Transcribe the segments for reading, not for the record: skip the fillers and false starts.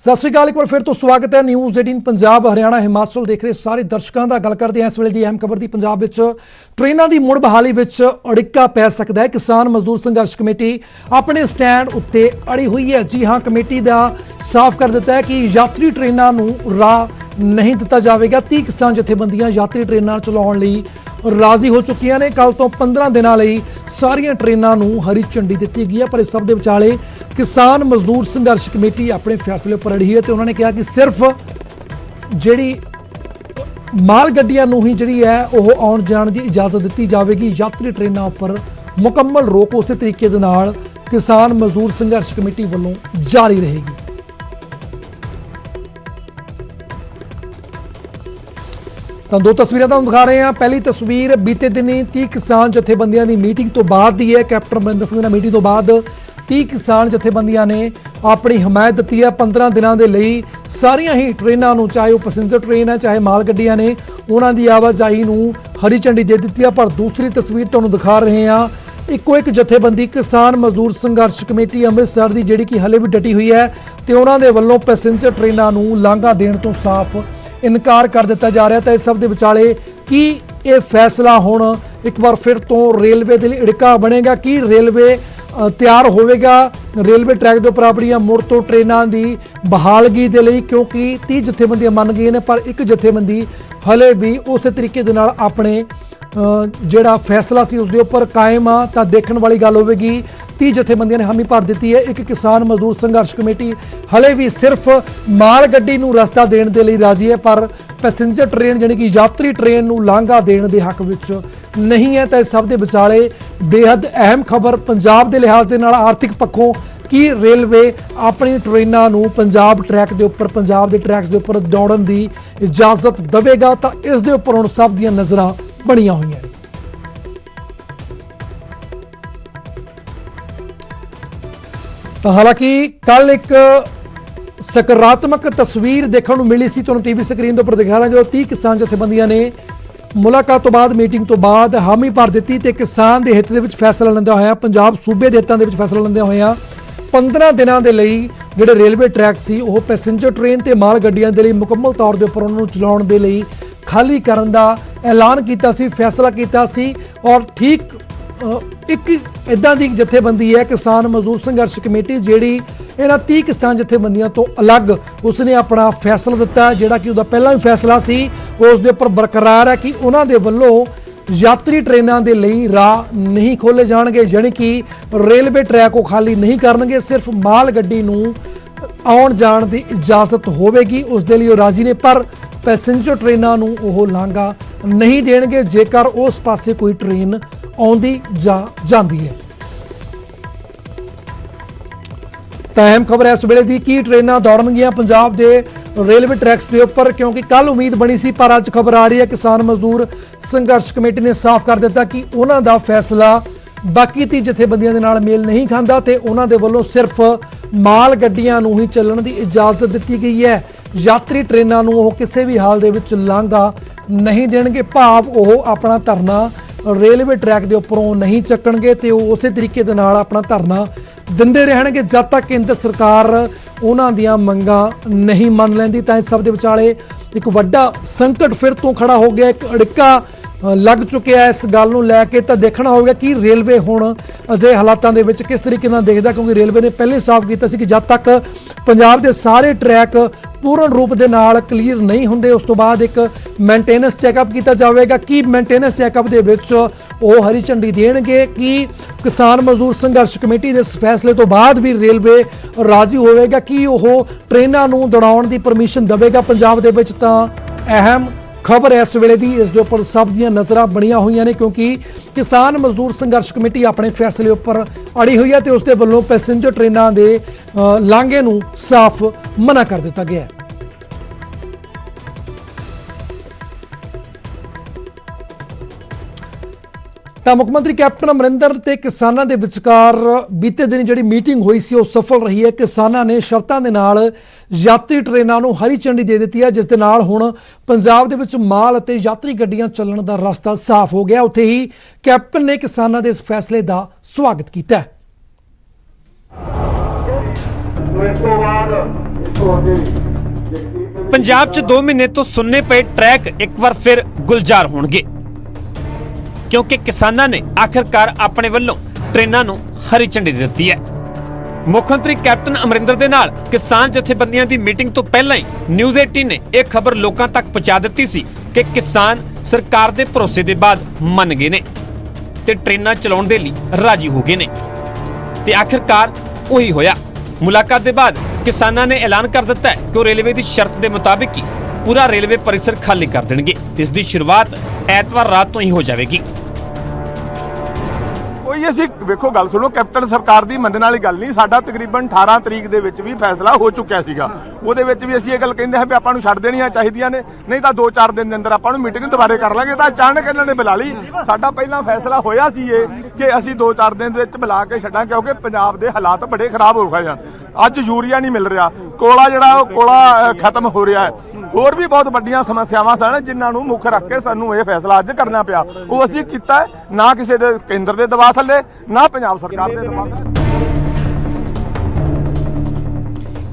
सत श्री अकाल। एक बार फिर तो स्वागत है न्यूज़ 18 पंजाब हरियाणा हिमाचल देख रहे सारे दर्शकों का गल करते हैं इस वेले की अहम खबर की। पंजाब विच ट्रेनों की मुड़ बहाली विच अड़िक्का पै सकता है। किसान मजदूर संघर्ष कमेटी अपने स्टैंड उत्ते अड़ी हुई है। जी हाँ, कमेटी का साफ कर दिता है कि यात्री ट्रेनों नूं राह नहीं दिता जाएगा। 30 किसान जथेबंदियां यात्री ट्रेनां चलाउण लई राजी हो चुकियां ने। कल तो 15 दिनों लई सारियां ट्रेनां नूं हरी झंडी दी गई है। पर इस सब दे विचाले किसान मजदूर संघर्ष कमेटी अपने फैसले पर अड़ी है। तो उन्होंने कहा कि सिर्फ जिहड़ी माल गड्डियां नूं ही जिहड़ी है वो आउण जाण की इजाजत दी जाएगी। यात्री ट्रेनां उपर मुकम्मल रोक उस तरीके दे नाल किसान मजदूर संघर्ष कमेटी वालों जारी रहेगी। तो दो तस्वीरें तुहानूं दिखा रहे हैं। पहली तस्वीर बीते दिनी 30 किसान जथेबंदियां की मीटिंग तो बाद दी है। कैप्टन अमरिंदर सिंह की मीटिंग तो बाद 30 किसान जथेबंदियां ने अपनी हमायत दी है। 15 दिनों के लिए सारिया ही ट्रेनों नूं, चाहे वह पैसेंजर ट्रेन है चाहे माल गड्डियां ने, उन्हों की आवाजाही नूं हरी झंडी दे दी है। पर दूसरी तस्वीर तुहानूं दिखा रहे हैं इको एक जथेबंदी किसान मजदूर संघर्ष कमेटी अमृतसर की जिहड़ी कि हले भी डटी हुई है। तो उन्होंने वालों पैसेंजर ट्रेनों नूं लांघा देण तो साफ इनकार कर दिता जा रहा है। तो इस सब के विचाले कि यह फैसला हुण एक बार फिर तो रेलवे के लिए अड़िका बनेगा कि रेलवे तैयार होगा रेलवे ट्रैक के उपर अपनी मुड़ तो ट्रेनों की बहालगी के लिए, क्योंकि 30 जथेबंदियां मन गई ने पर एक जथेबंदी हले भी उस तरीके दे नाल अपने जिहड़ा फैसला सी उसके उपर कायम आ। तो देखने वाली गल होगी 30 जथेबंदियों ने हामी भर दी है। एक किसान मजदूर संघर्ष कमेटी हले भी सिर्फ माल गड्डी नूं रस्ता देने के लिए राजी है पर पैसेंजर ट्रेन यानी कि यात्री ट्रेन नूं लांघा देने के हक विच नहीं है। तो इस सब के विचाले बेहद अहम खबर पंजाब के लिहाज के नाल आर्थिक पक्षों कि रेलवे अपनी ट्रेनों नूं पंजाब ट्रैक के उपर, पंजाब के ट्रैक्स के उपर दौड़न की इजाजत देवेगा। तो इस दे उपर हुण सब दीयां नज़रां बणियां होईयां ने। तो हालांकि कल एक सकारात्मक तस्वीर देखने को मिली सी, तुहानूं टीवी स्क्रीन के उपर दिखा रहा जो 30 किसान जथेबंदियां ने मुलाकात तो बाद मीटिंग तो बाद हामी भर दी ते किसान के हित दे विच फैसला लैंदा होया, पंजाब सूबे के हितां दे विच फैसला लैंदा होया 15 दिनों के लिए जिहड़े रेलवे ट्रैक सी वो पैसेंजर ट्रेन ते माल गड्डियां दे लई मुकम्मल तौर के उपर उन्हां नूं चलाउण दे लई खाली करन दा ऐलान कीता सी, फैसला कीता सी। और ठीक एक इदां दी जथेबंदी है किसान मजदूर संघर्ष कमेटी जिहड़ी इन्हां 30 किसान जथेबंदियां तो अलग उसने अपना फैसला दिता है, जिहड़ा कि उहदा पहला भी फैसला सी उस दे उपर बरकरार है कि उन्हां दे वल्लों यात्री ट्रेनों के लिए राह नहीं खोले जाणगे, यानी कि रेलवे ट्रैक को खाली नहीं करनगे, सिर्फ माल गड्डी नूं आउण जाण की इजाजत होवेगी। उस दे लई राजी ने पर पैसेंजर ट्रेनों नूं ओह लांघा नहीं देणगे जेकर उस पासे कोई ट्रेन आउंदी जा जांदी है। तो अहम खबर है इस वेले दी कि ट्रेनां दौड़नगियां पंजाब के रेलवे ट्रैक्स के उपर, क्योंकि कल उम्मीद बनी सी पर अज खबर आ रही है किसान मजदूर संघर्ष कमेटी ने साफ कर दिता कि उन्हां दा फैसला बाकी 30 जथेबंदियां दे नाल मेल नहीं खांदा ते उन्हां दे वल्लों सिर्फ माल गड्डियां नूं ही चलण की इजाजत दी गई है। यात्री ट्रेनां नूं ओह किसी भी हाल दे विच लांघा नहीं देणगे, भाव ओह अपना धरना रेलवे ट्रैक के उपरों नहीं चक्कणगे ते उस तरीके दे नाल अपना धरना दिंदे रहणगे जद तक केंद्र सरकार उन्हां दीयां मंगां नहीं मन लैंदी। तां इस सब दे विचाले एक वड्डा संकट फिर तो खड़ा हो गया, एक अड़िका लग चुकिया है इस गल नूं लैके। तो देखना होगा कि रेलवे हुण अजे हालातां दे विच किस तरीके नाल देखदा, क्योंकि रेलवे ने पहले साफ कीता सी कि जद तक पंजाब के सारे ट्रैक पूर्ण रूप दे नाल क्लीयर नहीं होंदे उस तो बाद एक मेनटेनेंस चैकअप किया जाएगा कि मेनटेनेंस चैकअप दे विच वो हरी झंडी देणगे कि किसान मजदूर संघर्ष कमेटी के इस फैसले तो बाद भी रेलवे राजी होवेगा कि वो ट्रेनों नूं दौड़ाउण की परमिशन देवेगा पंजाब दे विच। तां अहम खबर है इस वेले दी, इस दे उपर सब दीयां नज़रां बणियां होईयां ने, क्योंकि किसान मजदूर संघर्ष कमेटी अपने फैसले उपर अड़ी हुई है तो उसके वल्लों पैसेंजर ट्रेनों के लांघे नूं साफ मना कर दिता गया है। तो मुख्यमंत्री कैप्टन अमरिंदर ते किसानां दे विचकार बीते दिन जिहड़ी मीटिंग हुई सी वो सफल रही है। किसानां ने शर्तां दे नाल यात्री ट्रेनां नूं हरी झंडी दे दित्ती है, जिस दे नाल हुण पंजाब दे विच माल अते यात्री गड्डियां चलण दा रस्ता साफ हो गया। उत्थे ही कैप्टन ने किसानां दे इस फैसले दा स्वागत कीता है। तो इस तो बाद ਪੰਜਾਬ 'ਚ 2 ਮਹੀਨੇ ਤੋਂ ਸੁੰਨੇ ਪਏ ਟਰੈਕ ਇੱਕ ਵਾਰ ਫਿਰ ਗੁਲਜ਼ਾਰ ਹੋਣਗੇ, ਕਿਉਂਕਿ ਕਿਸਾਨਾਂ ਨੇ ਆਖਿਰਕਾਰ ਆਪਣੇ ਵੱਲੋਂ ਟ੍ਰੇਨਾਂ ਨੂੰ ਹਰੀ ਝੰਡੀ ਦੇ ਦਿੱਤੀ ਹੈ। ਮੁੱਖ ਮੰਤਰੀ ਕੈਪਟਨ ਅਮਰਿੰਦਰ ਦੇ ਨਾਲ ਕਿਸਾਨ ਜਥੇਬੰਦੀਆਂ ਦੀ ਮੀਟਿੰਗ ਤੋਂ ਪਹਿਲਾਂ ਹੀ ਨਿਊਜ਼ 18 ਨੇ ਇਹ ਖਬਰ ਲੋਕਾਂ ਤੱਕ ਪਹੁੰਚਾ ਦਿੱਤੀ ਸੀ ਕਿ ਕਿਸਾਨ ਸਰਕਾਰ ਦੇ ਭਰੋਸੇ ਦੇ ਬਾਅਦ ਮੰਨ ਗਏ ਨੇ ਤੇ ਟ੍ਰੇਨਾਂ ਚਲਾਉਣ ਦੇ ਲਈ ਰਾਜੀ ਹੋ ਗਏ ਨੇ ਤੇ ਆਖਿਰਕਾਰ ਉਹੀ ਹੋਇਆ। ਮੁਲਾਕਾਤ ਦੇ ਬਾਅਦ ਕਿਸਾਨਾਂ ਨੇ ਐਲਾਨ ਕਰ ਦਿੱਤਾ ਹੈ ਕਿ ਉਹ ਰੇਲਵੇ ਦੀ ਸ਼ਰਤ ਦੇ ਮੁਤਾਬਿਕ ਹੀ ਪੂਰਾ ਰੇਲਵੇ ਪਰਿਸਰ ਖਾਲੀ ਕਰ ਦੇਣਗੇ ਤੇ ਇਸ ਦੀ ਸ਼ੁਰੂਆਤ ਐਤਵਾਰ ਰਾਤ ਤੋਂ ਹੀ ਹੋ ਜਾਵੇਗੀ। ਕੋਈ ਅਸੀਂ ਵੇਖੋ ਗੱਲ ਸੁਣੋ, ਕੈਪਟਨ ਸਰਕਾਰ ਦੀ ਮੰਨਣ ਵਾਲੀ ਗੱਲ ਨਹੀਂ। ਸਾਡਾ ਤਕਰੀਬਨ 18 ਤਰੀਕ ਦੇ ਵਿੱਚ ਵੀ ਫੈਸਲਾ ਹੋ ਚੁੱਕਿਆ ਸੀਗਾ। ਉਹਦੇ ਵਿੱਚ ਵੀ ਅਸੀਂ ਇਹ ਗੱਲ ਕਹਿੰਦੇ ਹਾਂ ਵੀ ਆਪਾਂ ਨੂੰ ਛੱਡ ਦੇਣੀਆਂ ਚਾਹੀਦੀਆਂ ਨੇ, ਨਹੀਂ ਤਾਂ 2-4 ਦਿਨ ਦੇ ਅੰਦਰ ਆਪਾਂ ਨੂੰ ਮੀਟਿੰਗ ਦੁਬਾਰੇ ਕਰ ਲਾਂਗੇ। ਤਾਂ ਅਚਾਨਕ ਇਹਨਾਂ ਨੇ ਬੁਲਾ ਲਈ। ਸਾਡਾ ਪਹਿਲਾਂ ਫੈਸਲਾ ਹੋਇਆ ਸੀ ਇਹ ਕਿ ਅਸੀਂ 2-4 ਦਿਨ ਦੇ ਵਿੱਚ ਬੁਲਾ ਕੇ ਛੱਡਾਂ, ਕਿਉਂਕਿ ਪੰਜਾਬ ਦੇ ਹਾਲਾਤ ਬੜੇ ਖਰਾਬ ਹੋ ਗਏ ਹਨ। ਅੱਜ ਯੂਰੀਆ ਨਹੀਂ ਮਿਲ ਰਿਹਾ, ਕੋਲਾ ਜਿਹੜਾ ਉਹ ਕੋਲਾ ਖਤਮ ਹੋ ਰਿਹਾ ਹੈ। ਹੋਰ ਵੀ ਬਹੁਤ ਵੱਡੀਆਂ ਸਮੱਸਿਆਵਾਂ ਸਨ ਜਿਨ੍ਹਾਂ ਨੂੰ ਮੁੱਖ ਰੱਖ ਕੇ ਸਾਨੂੰ ਇਹ ਫੈਸਲਾ ਅੱਜ ਕਰਨਾ ਪਿਆ। ਉਹ ਅਸੀਂ ਕੀਤਾ ਨਾ ਕਿਸੇ ਦੇ ਕੇਂਦਰ ਦੇ ਦਬਾਅ ਥੱਲੇ, ਨਾ ਪੰਜਾਬ ਸਰਕਾਰ ਦੇ ਦਬਾਅ ਥੱਲੇ।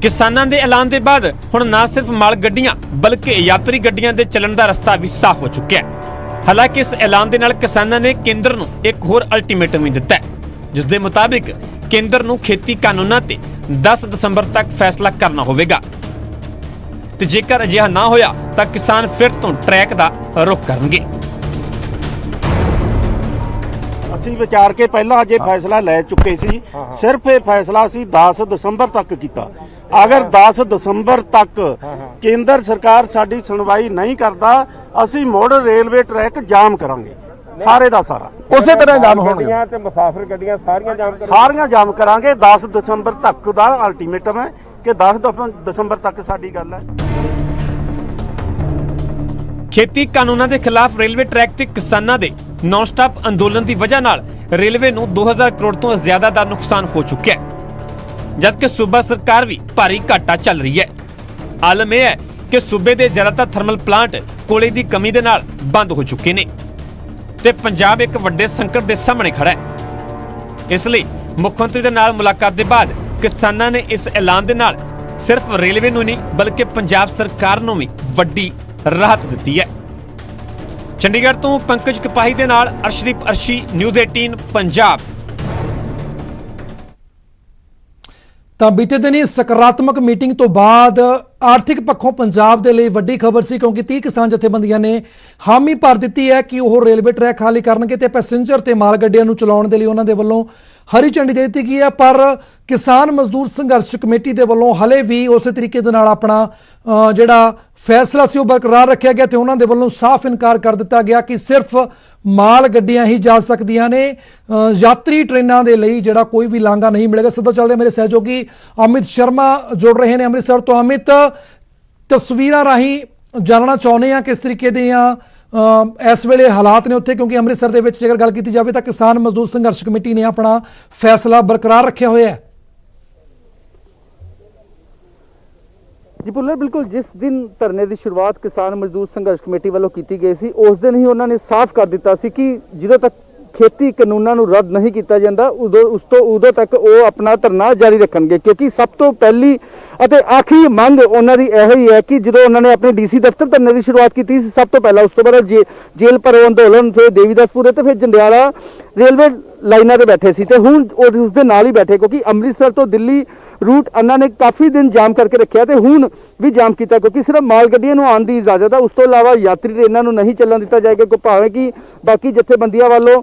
ਕਿਸਾਨਾਂ ਦੇ ਐਲਾਨ ਦੇ ਬਾਅਦ ਹੁਣ ਨਾ ਸਿਰਫ ਮਾਲ ਗੱਡੀਆਂ ਬਲਕਿ ਯਾਤਰੀ ਗੱਡੀਆਂ ਦੇ ਚੱਲਣ ਦਾ ਰਸਤਾ ਵੀ ਸਾਫ਼ ਹੋ ਚੁੱਕਿਆ ਹੈ। ਹਾਲਾਂਕਿ ਇਸ ਐਲਾਨ ਦੇ ਨਾਲ ਕਿਸਾਨਾਂ ਨੇ ਕੇਂਦਰ ਨੂੰ ਇੱਕ ਹੋਰ ਅਲਟੀਮੇਟਮ ਵੀ ਦਿੱਤਾ ਹੈ, ਜਿਸ ਦੇ ਮੁਤਾਬਿਕ ਕੇਂਦਰ ਨੂੰ ਖੇਤੀ ਕਾਨੂੰਨਾਂ ਤੇ 10 ਦਸੰਬਰ ਤੱਕ ਫੈਸਲਾ ਕਰਨਾ ਹੋਵੇਗਾ ਤੇ ਜੇਕਰ ਅਜਿਹਾ ਨਾ ਹੋਇਆ ਤਾਂ ਕਿਸਾਨ ਫਿਰ ਤੋਂ ਟਰੈਕ ਦਾ ਰੁਖ ਕਰਨਗੇ। ਅਸੀਂ ਵਿਚਾਰ ਕੇ ਪਹਿਲਾਂ ਅਜੇ ਫੈਸਲਾ ਲੈ ਚੁੱਕੇ ਸੀ। ਸਿਰਫ ਇਹ ਫੈਸਲਾ ਅਸੀਂ 10 ਦਸੰਬਰ ਤੱਕ ਕੀਤਾ। ਅਗਰ 10 ਦਸੰਬਰ ਤੱਕ ਕੇਂਦਰ ਸਰਕਾਰ ਸਾਡੀ ਸੁਣਵਾਈ ਨਹੀਂ ਕਰਦਾ, ਅਸੀਂ ਮੁੜ ਰੇਲਵੇ ਟਰੈਕ ਜਾਮ ਕਰਾਂਗੇ, ਸਾਰੇ ਦਾ ਸਾਰਾ। ਉਸੇ ਤਰ੍ਹਾਂ ਜਾਮ ਹੋਣਗੇ ਤੇ ਮੁਸਾਫਿਰ ਗੱਡੀਆਂ ਸਾਰੀਆਂ ਜਾਮ ਕਰਾਂਗੇ। 10 ਦਸੰਬਰ ਤੱਕ ਦਾ ਅਲਟੀਮੇਟਮ ਹੈ ਕਿ 10 ਦਸੰਬਰ ਤੱਕ ਸਾਡੀ ਗੱਲ ਹੈ। ਖੇਤੀ ਕਾਨੂੰਨਾਂ ਦੇ ਖਿਲਾਫ ਰੇਲਵੇ ਟਰੈਕ ਤੇ ਕਿਸਾਨਾਂ ਦੇ ਨਾਨ ਸਟਾਪ ਅੰਦੋਲਨ ਦੀ ਵਜ੍ਹਾ ਨਾਲ ਰੇਲਵੇ ਨੂੰ 2000 ਕਰੋੜ ਤੋਂ ਜ਼ਿਆਦਾ ਦਾ ਨੁਕਸਾਨ ਹੋ ਚੁੱਕਿਆ ਹੈ, ਜਦਕਿ ਸੂਬਾ ਸਰਕਾਰ ਵੀ ਭਾਰੀ ਘਾਟਾ ਚੱਲ ਰਹੀ ਹੈ। ਆਲਮ ਇਹ ਹੈ ਕਿ ਸੂਬੇ ਦੇ ਜ਼ਿਆਦਾਤਰ ਥਰਮਲ ਪਲਾਂਟ ਕੋਲੇ ਦੀ ਕਮੀ ਦੇ ਨਾਲ ਬੰਦ ਹੋ ਚੁੱਕੇ ਨੇ ਤੇ ਪੰਜਾਬ ਇੱਕ ਵੱਡੇ ਸੰਕਟ ਦੇ ਸਾਹਮਣੇ ਖੜਾ ਹੈ। ਇਸ ਲਈ ਮੁੱਖ ਮੰਤਰੀ ਦੇ ਨਾਲ ਮੁਲਾਕਾਤ ਦੇ ਬਾਅਦ ਕਿਸਾਨਾਂ ਨੇ ਇਸ ਐਲਾਨ ਦੇ ਨਾਲ ਸਿਰਫ ਰੇਲਵੇ ਨੂੰ ਨਹੀਂ ਬਲਕਿ ਪੰਜਾਬ ਸਰਕਾਰ ਨੂੰ ਵੀ ਵੱਡੀ ਰਾਹਤ ਦਿੱਤੀ ਹੈ। ਚੰਡੀਗੜ੍ਹ ਤੋਂ ਪੰਕਜ ਕਪਾਹੀ ਦੇ ਨਾਲ ਅਰਸ਼ਦੀਪ ਅਰਸ਼ੀ, ਨਿਊਜ਼ 18 ਪੰਜਾਬ। ਤਾਂ ਬੀਤੇ ਦਿਨੀ ਸਕਾਰਾਤਮਕ ਮੀਟਿੰਗ ਤੋਂ ਬਾਅਦ ਆਰਥਿਕ ਪੱਖੋਂ ਪੰਜਾਬ ਦੇ ਲਈ ਵੱਡੀ ਖਬਰ ਸੀ, ਕਿਉਂਕਿ 30 ਕਿਸਾਨ ਜਥੇਬੰਦੀਆਂ ਨੇ ਹਾਮੀ ਭਰ ਦਿੱਤੀ ਹੈ ਕਿ ਉਹ ਰੇਲਵੇ ਟਰੈਕ ਖਾਲੀ ਕਰਨਗੇ ਤੇ ਪੈਸੇਂਜਰ ਤੇ ਮਾਲ ਗੱਡੀਆਂ ਨੂੰ ਚਲਾਉਣ ਦੇ ਲਈ ਉਹਨਾਂ ਦੇ ਵੱਲੋਂ ਹਰੀ ਝੰਡੀ ਦੇ ਦਿੱਤੀ ਗਈ ਹੈ। ਪਰ ਕਿਸਾਨ ਮਜ਼ਦੂਰ ਸੰਘਰਸ਼ ਕਮੇਟੀ ਦੇ ਵੱਲੋਂ ਹਲੇ ਵੀ ਉਸੇ ਤਰੀਕੇ ਦੇ ਨਾਲ ਆਪਣਾ ਜਿਹੜਾ ਫੈਸਲਾ ਸੀ ਉਹ ਬਰਕਰਾਰ ਰੱਖਿਆ ਗਿਆ ਤੇ ਉਹਨਾਂ ਦੇ ਵੱਲੋਂ ਸਾਫ਼ ਇਨਕਾਰ ਕਰ ਦਿੱਤਾ ਗਿਆ ਕਿ ਸਿਰਫ ਮਾਲ ਗੱਡੀਆਂ ਹੀ ਜਾ ਸਕਦੀਆਂ ਨੇ, ਯਾਤਰੀ ਟ੍ਰੇਨਾਂ ਦੇ ਲਈ ਜਿਹੜਾ ਕੋਈ ਵੀ ਲਾਂਘਾ ਨਹੀਂ ਮਿਲੇਗਾ। ਸਿੱਧਾ ਚੱਲਦੇ ਮੇਰੇ ਸਹਿਯੋਗੀ ਅਮਿਤ ਸ਼ਰਮਾ ਜੁੜ ਰਹੇ ਨੇ ਅੰਮ੍ਰਿਤਸਰ ਤੋਂ। ਅਮਿਤ, ਤਸਵੀਰਾਂ ਰਾਹੀਂ ਜਾਣਨਾ ਚਾਹੁੰਦੇ ਆ ਕਿਸ ਤਰੀਕੇ ਦੀਆਂ ਇਸ ਵੇਲੇ ਹਾਲਾਤ ਨੇ ਉੱਥੇ, ਕਿਉਂਕਿ ਅੰਮ੍ਰਿਤਸਰ ਦੇ ਵਿੱਚ ਜੇਕਰ ਗੱਲ ਕੀਤੀ ਜਾਵੇ ਤਾਂ ਕਿਸਾਨ ਮਜ਼ਦੂਰ ਸੰਘਰਸ਼ ਕਮੇਟੀ ਨੇ ਆਪਣਾ ਫੈਸਲਾ ਬਰਕਰਾਰ ਰੱਖਿਆ ਹੋਇਆ ਹੈ। ਜੀ ਭੁੱਲਰ, ਬਿਲਕੁਲ ਜਿਸ ਦਿਨ ਧਰਨੇ ਦੀ ਸ਼ੁਰੂਆਤ ਕਿਸਾਨ ਮਜ਼ਦੂਰ ਸੰਘਰਸ਼ ਕਮੇਟੀ ਵੱਲੋਂ ਕੀਤੀ ਗਈ ਸੀ, ਉਸ ਦਿਨ ਹੀ ਉਹਨਾਂ ਨੇ ਸਾਫ਼ ਕਰ ਦਿੱਤਾ ਸੀ ਕਿ ਜਦੋਂ ਤੱਕ ਖੇਤੀ ਕਾਨੂੰਨਾਂ ਨੂੰ ਰੱਦ ਨਹੀਂ ਕੀਤਾ ਜਾਂਦਾ ਉਦੋਂ ਤੱਕ ਉਹ ਆਪਣਾ ਧਰਨਾ ਜਾਰੀ ਰੱਖਣਗੇ, ਕਿਉਂਕਿ ਸਭ ਤੋਂ ਪਹਿਲੀ ਅਤੇ ਆਖਰੀ ਮੰਗ ਉਹਨਾਂ ਦੀ ਇਹੋ ਹੀ ਹੈ ਕਿ ਜਦੋਂ ਉਹਨਾਂ ਨੇ ਆਪਣੇ ਡੀਸੀ ਦਫ਼ਤਰ ਧਰਨੇ ਦੀ ਸ਼ੁਰੂਆਤ ਕੀਤੀ ਸੀ ਸਭ ਤੋਂ ਪਹਿਲਾਂ, ਉਸ ਤੋਂ ਬਾਅਦ ਜੇਲ੍ਹ ਭਰੋ ਅੰਦੋਲਨ, ਫਿਰ ਦੇਵੀਦਾਸਪੁਰੇ ਤੇ ਫਿਰ ਜੰਡਿਆਲਾ ਰੇਲਵੇ ਲਾਈਨਾਂ ਤੇ ਬੈਠੇ ਸੀ ਤੇ ਹੁਣ ਉਸ ਦੇ ਨਾਲ ਹੀ ਬੈਠੇ, ਕਿਉਂਕਿ ਅੰਮ੍ਰਿਤਸਰ ਤੋਂ ਦਿੱਲੀ रूट उन्होंने काफ़ी दिन जाम करके रखा तो हूँ भी जाम किया, क्योंकि सिर्फ माल गड्डियां आने की इजाजत है, उस तो इलावा यात्री ट्रेनों को नहीं चलन दिता जाएगा, भावें कि बाकी जथेबंदियों वालों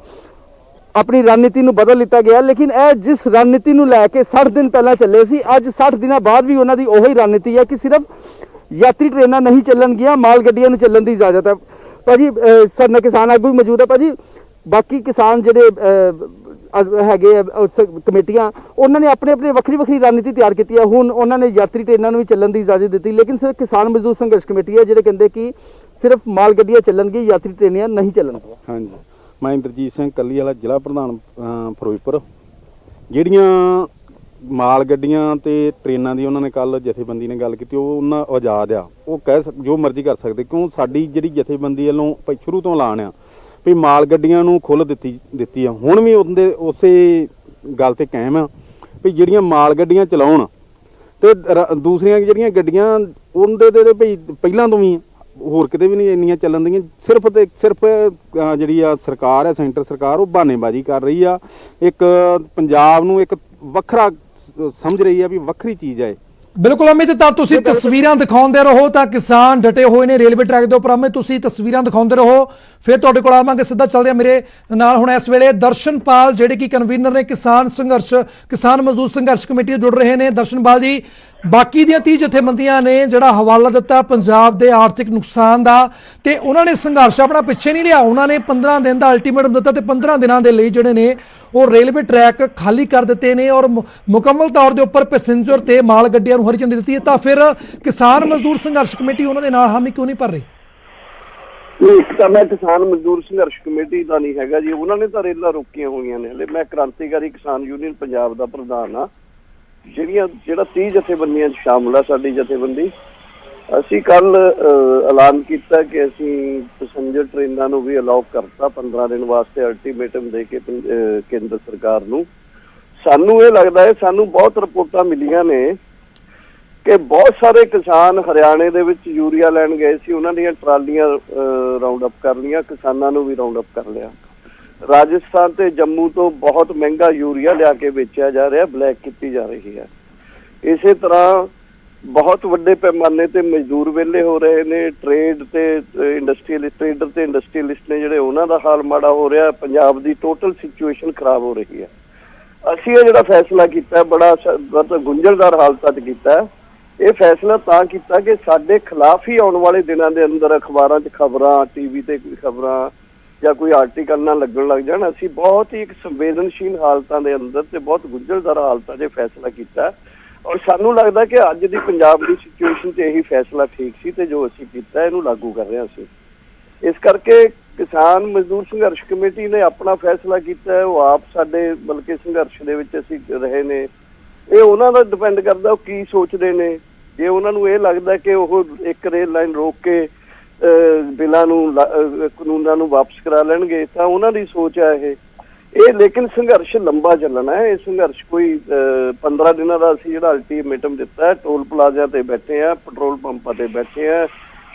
अपनी रणनीति को बदल लिया गया। लेकिन यह जिस रणनीति को लैके 60 दिन पहले चले सी, अज 60 दिन बाद भी उन्होंने उही रणनीति है कि सिर्फ यात्री ट्रेनां नहीं चलणगियां, माल गड्डियां नूं चलण की इजाजत है। भाजी साडे किसान आगू भी मौजूद है। भाजी बाकी किसान जिहड़े हैगे कमेटियां उन्होंने अपने अपने वक्री वक्री रणनीति तैयार की है। हुण उन्होंने यात्री ट्रेनों भी चलण की इजाजत दी, लेकिन सिर्फ किसान मजदूर संघर्ष कमेटी है जिहड़े कहंदे कि सिर्फ माल गड्डियां चलणगी, यात्री ट्रेनां नहीं चलणगियां। हाँ जी, मैं इंद्रजीत सिंह कली वाला जिला प्रधान फिरोजपुर। ਜਿਹੜੀਆਂ ਮਾਲ ਗੱਡੀਆਂ ਤੇ ਟ੍ਰੇਨਾਂ ਦੀ ਉਹਨਾਂ ਨੇ ਕੱਲ ਜਥੇਬੰਦੀ ਨੇ ਗੱਲ ਕੀਤੀ, ਉਹ ਉਹਨਾਂ ਆਜ਼ਾਦ ਆ, ਉਹ ਕਹਿ ਜੋ ਮਰਜ਼ੀ ਕਰ ਸਕਦੇ, ਕਿਉਂ ਸਾਡੀ ਜਿਹੜੀ ਜਥੇਬੰਦੀ ਵੱਲੋਂ ਭਾਈ ਸ਼ੁਰੂ ਤੋਂ ਐਲਾਨ ਆ ਵੀ ਮਾਲ ਗੱਡੀਆਂ ਨੂੰ ਖੁੱਲ੍ਹ ਦਿੱਤੀ ਆ। ਹੁਣ ਵੀ ਉਸੇ ਗੱਲ ਤੇ ਕਾਇਮ ਆ ਵੀ ਜਿਹੜੀਆਂ ਮਾਲ ਗੱਡੀਆਂ ਚਲਾਉਣ ਤੇ ਦੂਸਰੀਆਂ ਜਿਹੜੀਆਂ ਗੱਡੀਆਂ ਉਹਦੇ ਦੇ ਭਈ ਪਹਿਲਾਂ ਤੋਂ ਵੀ ਹੋਰ ਕਿਤੇ ਵੀ ਨਹੀਂ ਇੰਨੀਆਂ ਚੱਲਣ ਦੀਆਂ, ਸਿਰਫ ਤੇ ਸਿਰਫ ਜਿਹੜੀ ਆ ਸਰਕਾਰ ਹੈ, ਸੈਂਟਰ ਸਰਕਾਰ, ਉਹ ਬਹਾਨੇਬਾਜ਼ੀ ਕਰ ਰਹੀ ਆ। ਇੱਕ ਪੰਜਾਬ ਨੂੰ ਇੱਕ ਵੱਖਰਾ ਸਮਝ ਰਹੀ ਆ ਵੀ ਵੱਖਰੀ ਚੀਜ਼ ਹੈ। ਬਿਲਕੁਲ ਅਮਿਤ, ਤਾਂ ਤੁਸੀਂ ਤਸਵੀਰਾਂ ਦਿਖਾਉਂਦੇ ਰਹੋ ਤਾਂ ਕਿਸਾਨ ਡਟੇ ਹੋਏ ਨੇ ਰੇਲਵੇ ਟਰੈਕ ਦੇ ਉੱਪਰ। ਅਮਿਤ, ਤੁਸੀਂ ਤਸਵੀਰਾਂ ਦਿਖਾਉਂਦੇ ਰਹੋ, ਫਿਰ ਤੁਹਾਡੇ ਕੋਲ ਆਵਾਂਗੇ। ਸਿੱਧਾ ਚੱਲਦੇ ਆ ਮੇਰੇ ਨਾਲ ਹੁਣ ਇਸ ਵੇਲੇ ਦਰਸ਼ਨਪਾਲ ਜਿਹੜੇ ਕਿ ਕਨਵੀਨਰ ਨੇ ਕਿਸਾਨ ਮਜ਼ਦੂਰ ਸੰਘਰਸ਼ ਕਮੇਟੀ ਤੋਂ ਜੁੜ ਰਹੇ ਨੇ। ਦਰਸ਼ਨਪਾਲ ਜੀ, ਬਾਕੀ ਦੀਆਂ 30 ਜਥੇਬੰਦੀਆਂ ਨੇ ਜਿਹੜਾ ਹਵਾਲਾ ਦਿੱਤਾ ਪੰਜਾਬ ਦੇ ਆਰਥਿਕ ਨੁਕਸਾਨ ਦਾ, ਤੇ ਉਹਨਾਂ ਨੇ ਸੰਘਰਸ਼ ਆਪਣਾ ਪਿੱਛੇ ਨਹੀਂ ਲਿਆ। ਉਹਨਾਂ ਨੇ 15 ਦਿਨ ਦਾ ਅਲਟੀਮੇਟਮ ਦਿੱਤਾ ਤੇ 15 ਦਿਨਾਂ ਦੇ ਲਈ ਜਿਹੜੇ ਨੇ ਉਹ ਰੇਲਵੇ ਟਰੈਕ ਖਾਲੀ ਕਰ ਦਿੱਤੇ ਨੇ ਔਰ ਮੁਕੰਮਲ ਤੌਰ ਦੇ ਉੱਪਰ ਪੈਸੇਂਜਰ ਤੇ ਮਾਲ ਗੱਡੀਆਂ ਨੂੰ ਹਰੀ ਝੰਡੀ ਦਿੱਤੀ ਹੈ। ਤਾਂ ਫਿਰ ਕਿਸਾਨ ਮਜ਼ਦੂਰ ਸੰਘਰਸ਼ ਕਮੇਟੀ ਉਹਨਾਂ ਦੇ ਨਾਲ ਹਾਮੀ ਕਿਉਂ ਨਹੀਂ ਭਰ ਰਹੀ? ਇੱਕ ਤਾਂ ਮੈਂ ਕਿਸਾਨ ਮਜ਼ਦੂਰ ਸੰਘਰਸ਼ ਕਮੇਟੀ ਦਾ ਨਹੀਂ ਹੈਗਾ ਜੀ, ਉਹਨਾਂ ਨੇ ਤਾਂ ਰੇਲਾਂ ਰੋਕੀਆਂ ਹੋਈਆਂ ਨੇ। ਹਲੇ ਮੈਂ ਕ੍ਰਾਂਤੀਕਾਰੀ ਕਿਸਾਨ ਯੂਨੀਅਨ ਪੰਜਾਬ ਦਾ ਪ੍ਰਧਾਨ ਆ, ਜਿਹੜਾ 30 ਜਥੇਬੰਦੀਆਂ 'ਚ ਸ਼ਾਮਲ ਆ ਸਾਡੀ ਜਥੇਬੰਦੀ। ਅਸੀਂ ਕੱਲ ਐਲਾਨ ਕੀਤਾ ਕਿ ਅਸੀਂ ਪੈਸੇਂਜਰ ਟ੍ਰੇਨਾਂ ਨੂੰ ਵੀ ਅਲਾਉ ਕਰਤਾ 15 ਦਿਨ ਵਾਸਤੇ ਅਲਟੀਮੇਟਮ ਦੇ ਕੇ ਕੇਂਦਰ ਸਰਕਾਰ ਨੂੰ। ਸਾਨੂੰ ਇਹ ਲੱਗਦਾ ਹੈ, ਸਾਨੂੰ ਬਹੁਤ ਰਿਪੋਰਟਾਂ ਮਿਲੀਆਂ ਨੇ ਕਿ ਬਹੁਤ ਸਾਰੇ ਕਿਸਾਨ ਹਰਿਆਣੇ ਦੇ ਵਿੱਚ ਯੂਰੀਆ ਲੈਣ ਗਏ ਸੀ, ਉਹਨਾਂ ਦੀਆਂ ਟਰਾਲੀਆਂ ਰਾਉਂਡ ਅਪ ਕਰ ਲਈਆਂ, ਕਿਸਾਨਾਂ ਨੂੰ ਵੀ ਰਾਉਂਡ ਅਪ ਕਰ ਲਿਆ। ਰਾਜਸਥਾਨ ਤੇ ਜੰਮੂ ਤੋਂ ਬਹੁਤ ਮਹਿੰਗਾ ਯੂਰੀਆ ਲਿਆ ਕੇ ਵੇਚਿਆ ਜਾ ਰਿਹਾ, ਬਲੈਕ ਕੀਤੀ ਜਾ ਰਹੀ ਹੈ। ਇਸੇ ਤਰ੍ਹਾਂ ਬਹੁਤ ਵੱਡੇ ਪੈਮਾਨੇ ਤੇ ਮਜ਼ਦੂਰ ਵਿਹਲੇ ਹੋ ਰਹੇ ਨੇ। ਟ੍ਰੇਡ ਤੇ ਟ੍ਰੇਡਰ ਤੇ ਇੰਡਸਟਰੀਅਲਿਸਟ ਨੇ ਜਿਹੜੇ, ਉਹਨਾਂ ਦਾ ਹਾਲ ਮਾੜਾ ਹੋ ਰਿਹਾ। ਪੰਜਾਬ ਦੀ ਟੋਟਲ ਸਿਚੁਏਸ਼ਨ ਖਰਾਬ ਹੋ ਰਹੀ ਹੈ। ਅਸੀਂ ਇਹ ਜਿਹੜਾ ਫੈਸਲਾ ਕੀਤਾ ਬੜਾ ਗੁੰਝਲਦਾਰ ਹਾਲਤਾਂ 'ਚ ਕੀਤਾ। ਇਹ ਫੈਸਲਾ ਤਾਂ ਕੀਤਾ ਕਿ ਸਾਡੇ ਖਿਲਾਫ ਹੀ ਆਉਣ ਵਾਲੇ ਦਿਨਾਂ ਦੇ ਅੰਦਰ ਅਖਬਾਰਾਂ 'ਚ ਖਬਰਾਂ, ਟੀਵੀ ਤੇ ਖਬਰਾਂ ਜਾਂ ਕੋਈ ਆਰਟੀਕਲ ਨਾ ਲੱਗਣ ਲੱਗ ਜਾਣ। ਅਸੀਂ ਬਹੁਤ ਹੀ ਇੱਕ ਸੰਵੇਦਨਸ਼ੀਲ ਹਾਲਤਾਂ ਦੇ ਅੰਦਰ ਤੇ ਬਹੁਤ ਗੁੰਝਲਦਾਰ ਹਾਲਤਾਂ 'ਚ ਫੈਸਲਾ ਕੀਤਾ ਔਰ ਸਾਨੂੰ ਲੱਗਦਾ ਕਿ ਅੱਜ ਦੀ ਪੰਜਾਬ ਦੀ ਸਿਚੁਏਸ਼ਨ 'ਚ ਇਹੀ ਫੈਸਲਾ ਠੀਕ ਸੀ ਤੇ ਜੋ ਅਸੀਂ ਕੀਤਾ ਇਹਨੂੰ ਲਾਗੂ ਕਰ ਰਹੇ ਹਾਂ ਅਸੀਂ। ਇਸ ਕਰਕੇ ਕਿਸਾਨ ਮਜ਼ਦੂਰ ਸੰਘਰਸ਼ ਕਮੇਟੀ ਨੇ ਆਪਣਾ ਫੈਸਲਾ ਕੀਤਾ ਹੈ। ਉਹ ਆਪ ਸਾਡੇ ਬਲਕਿ ਸੰਘਰਸ਼ ਦੇ ਵਿੱਚ ਅਸੀਂ ਰਹੇ ਨੇ। ਇਹ ਉਹਨਾਂ ਦਾ ਡਿਪੈਂਡ ਕਰਦਾ ਉਹ ਕੀ ਸੋਚਦੇ ਨੇ। ਜੇ ਉਹਨਾਂ ਨੂੰ ਇਹ ਲੱਗਦਾ ਕਿ ਉਹ ਇੱਕ ਰੇਲ ਲਾਈਨ ਰੋਕ ਕੇ ਬਿੱਲਾਂ ਨੂੰ ਕਾਨੂੰਨਾਂ ਨੂੰ ਵਾਪਸ ਕਰਾ ਲੈਣਗੇ ਤਾਂ ਉਹਨਾਂ ਦੀ ਸੋਚ ਹੈ ਇਹ। ਲੇਕਿਨ ਸੰਘਰਸ਼ ਲੰਬਾ ਚੱਲਣਾ ਹੈ। ਇਹ ਸੰਘਰਸ਼ ਕੋਈ 15 ਦਿਨਾਂ ਦਾ ਅਸੀਂ ਜਿਹੜਾ ਅਲਟੀਮੇਟਮ ਦਿੱਤਾ ਹੈ, ਟੋਲ ਪਲਾਜ਼ਿਆਂ ਤੇ ਬੈਠੇ ਆ, ਪੈਟਰੋਲ ਪੰਪਾਂ ਤੇ ਬੈਠੇ ਆ,